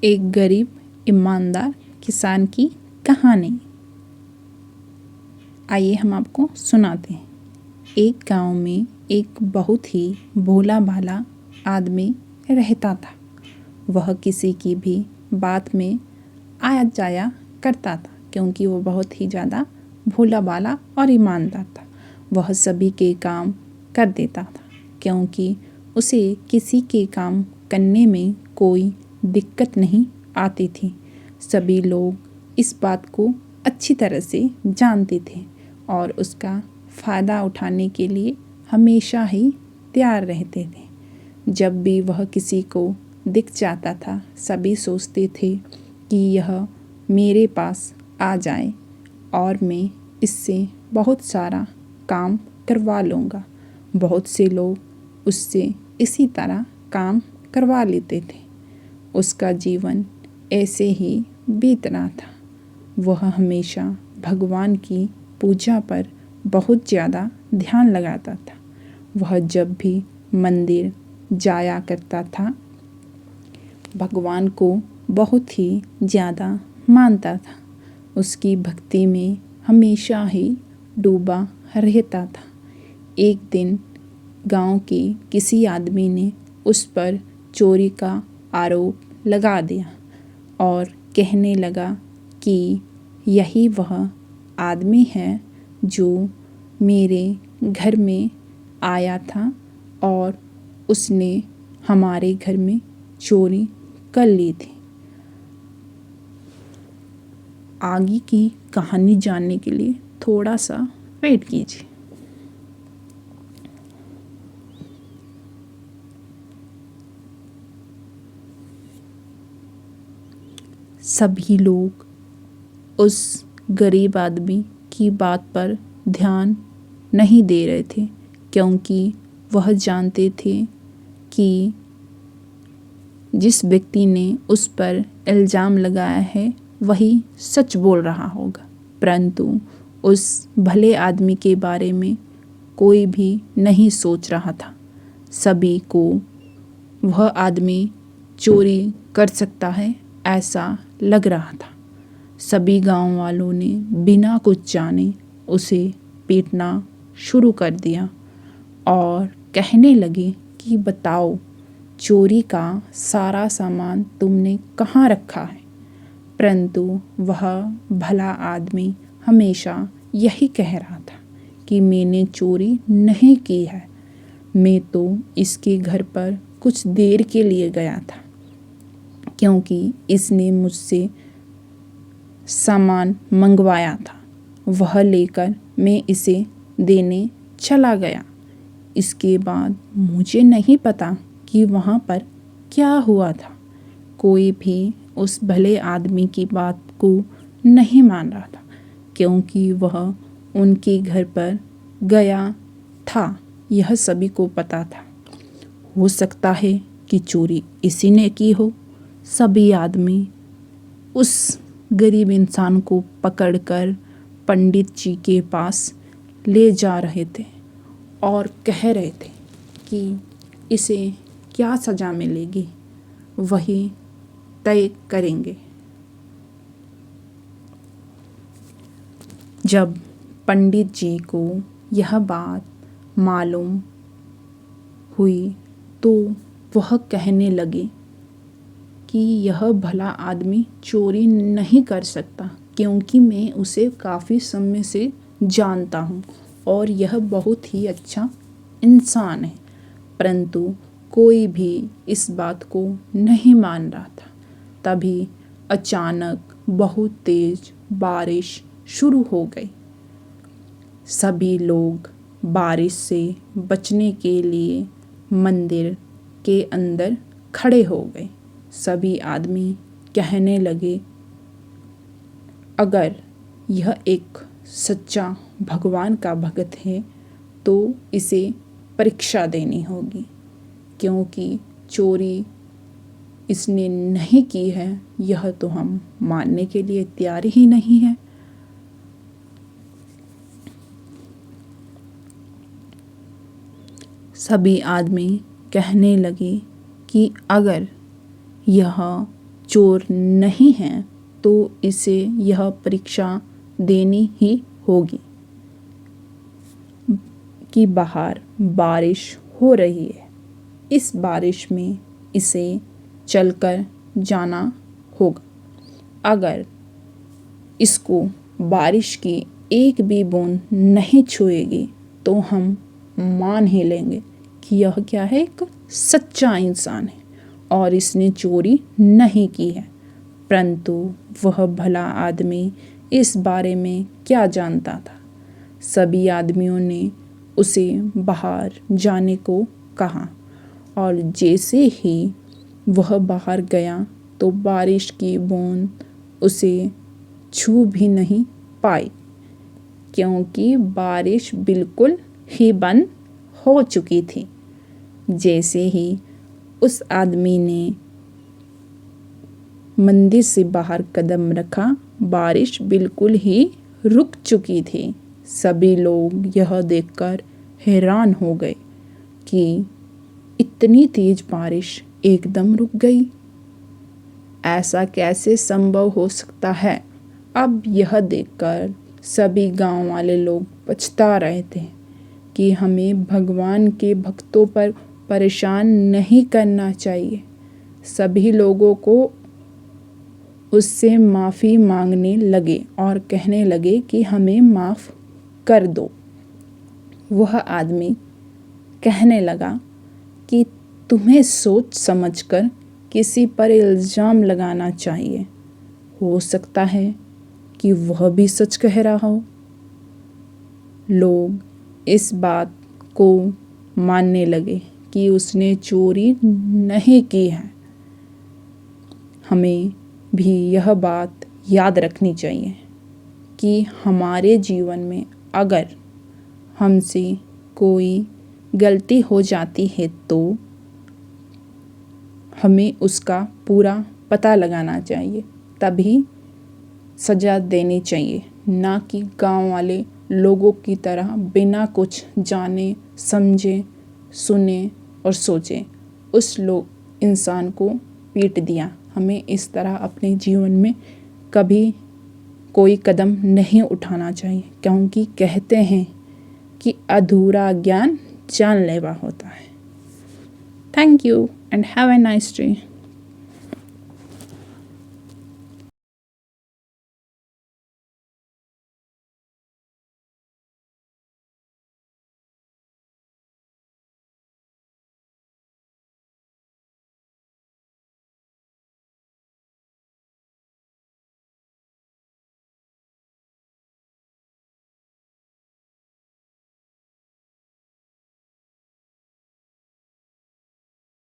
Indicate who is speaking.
Speaker 1: एक गरीब ईमानदार किसान की कहानी। आइए हम आपको सुनाते हैं। एक गांव में एक बहुत ही भोला भाला आदमी रहता था। वह किसी की भी बात में आया जाया करता था, क्योंकि वो बहुत ही ज़्यादा भोला भाला और ईमानदार था। वह सभी के काम कर देता था, क्योंकि उसे किसी के काम करने में कोई दिक्कत नहीं आती थी। सभी लोग इस बात को अच्छी तरह से जानते थे और उसका फ़ायदा उठाने के लिए हमेशा ही तैयार रहते थे। जब भी वह किसी को दिख जाता था, सभी सोचते थे कि यह मेरे पास आ जाए और मैं इससे बहुत सारा काम करवा लूँगा। बहुत से लोग उससे इसी तरह काम करवा लेते थे। उसका जीवन ऐसे ही बीत रहा था। वह हमेशा भगवान की पूजा पर बहुत ज़्यादा ध्यान लगाता था। वह जब भी मंदिर जाया करता था, भगवान को बहुत ही ज़्यादा मानता था। उसकी भक्ति में हमेशा ही डूबा रहता था। एक दिन गांव के किसी आदमी ने उस पर चोरी का आरोप लगा दिया और कहने लगा कि यही वह आदमी है जो मेरे घर में आया था और उसने हमारे घर में चोरी कर ली थी। आगे की कहानी जानने के लिए थोड़ा सा वेट कीजिए। सभी लोग उस गरीब आदमी की बात पर ध्यान नहीं दे रहे थे, क्योंकि वह जानते थे कि जिस व्यक्ति ने उस पर इल्ज़ाम लगाया है वही सच बोल रहा होगा। परंतु उस भले आदमी के बारे में कोई भी नहीं सोच रहा था। सभी को वह आदमी चोरी कर सकता है ऐसा लग रहा था। सभी गांव वालों ने बिना कुछ जाने उसे पीटना शुरू कर दिया और कहने लगे कि बताओ, चोरी का सारा सामान तुमने कहाँ रखा है। परंतु वह भला आदमी हमेशा यही कह रहा था कि मैंने चोरी नहीं की है, मैं तो इसके घर पर कुछ देर के लिए गया था, क्योंकि इसने मुझसे सामान मंगवाया था। वह लेकर मैं इसे देने चला गया। इसके बाद मुझे नहीं पता कि वहाँ पर क्या हुआ था। कोई भी उस भले आदमी की बात को नहीं मान रहा था, क्योंकि वह उनके घर पर गया था। यह सभी को पता था। हो सकता है कि चोरी इसी ने की हो। सभी आदमी उस गरीब इंसान को पकड़कर पंडित जी के पास ले जा रहे थे और कह रहे थे कि इसे क्या सज़ा मिलेगी वही तय करेंगे। जब पंडित जी को यह बात मालूम हुई तो वह कहने लगे कि यह भला आदमी चोरी नहीं कर सकता, क्योंकि मैं उसे काफ़ी समय से जानता हूँ और यह बहुत ही अच्छा इंसान है। परंतु कोई भी इस बात को नहीं मान रहा था। तभी अचानक बहुत तेज बारिश शुरू हो गई। सभी लोग बारिश से बचने के लिए मंदिर के अंदर खड़े हो गए। सभी आदमी कहने लगे, अगर यह एक सच्चा भगवान का भक्त है तो इसे परीक्षा देनी होगी, क्योंकि चोरी इसने नहीं की है यह तो हम मानने के लिए तैयार ही नहीं है। सभी आदमी कहने लगे कि अगर यह चोर नहीं है तो इसे यह परीक्षा देनी ही होगी कि बाहर बारिश हो रही है। इस बारिश में इसे चलकर जाना होगा। अगर इसको बारिश की एक भी बूंद नहीं छुएगी तो हम मान ही लेंगे कि यह क्या है, एक सच्चा इंसान है और इसने चोरी नहीं की है। परंतु वह भला आदमी इस बारे में क्या जानता था। सभी आदमियों ने उसे बाहर जाने को कहा और जैसे ही वह बाहर गया तो बारिश की बूंद उसे छू भी नहीं पाई, क्योंकि बारिश बिल्कुल ही बंद हो चुकी थी। जैसे ही उस आदमी ने मंदिर से बाहर कदम रखा, बारिश बिल्कुल ही रुक चुकी थी। सभी लोग यह देखकर हैरान हो गए कि इतनी तेज बारिश एकदम रुक गई। ऐसा कैसे संभव हो सकता है। अब यह देखकर सभी गांव वाले लोग पछता रहे थे कि हमें भगवान के भक्तों पर परेशान नहीं करना चाहिए। सभी लोगों को उससे माफ़ी मांगने लगे और कहने लगे कि हमें माफ़ कर दो। वह आदमी कहने लगा कि तुम्हें सोच समझकर किसी पर इल्ज़ाम लगाना चाहिए। हो सकता है कि वह भी सच कह रहा हो। लोग इस बात को मानने लगे कि उसने चोरी नहीं की है। हमें भी यह बात याद रखनी चाहिए कि हमारे जीवन में अगर हमसे कोई गलती हो जाती है तो हमें उसका पूरा पता लगाना चाहिए, तभी सज़ा देनी चाहिए, ना कि गांव वाले लोगों की तरह बिना कुछ जाने समझे सुने और सोचे उस लोग इंसान को पीट दिया। हमें इस तरह अपने जीवन में कभी कोई कदम नहीं उठाना चाहिए, क्योंकि कहते हैं कि अधूरा ज्ञान जानलेवा होता है। Thank you and have a nice day.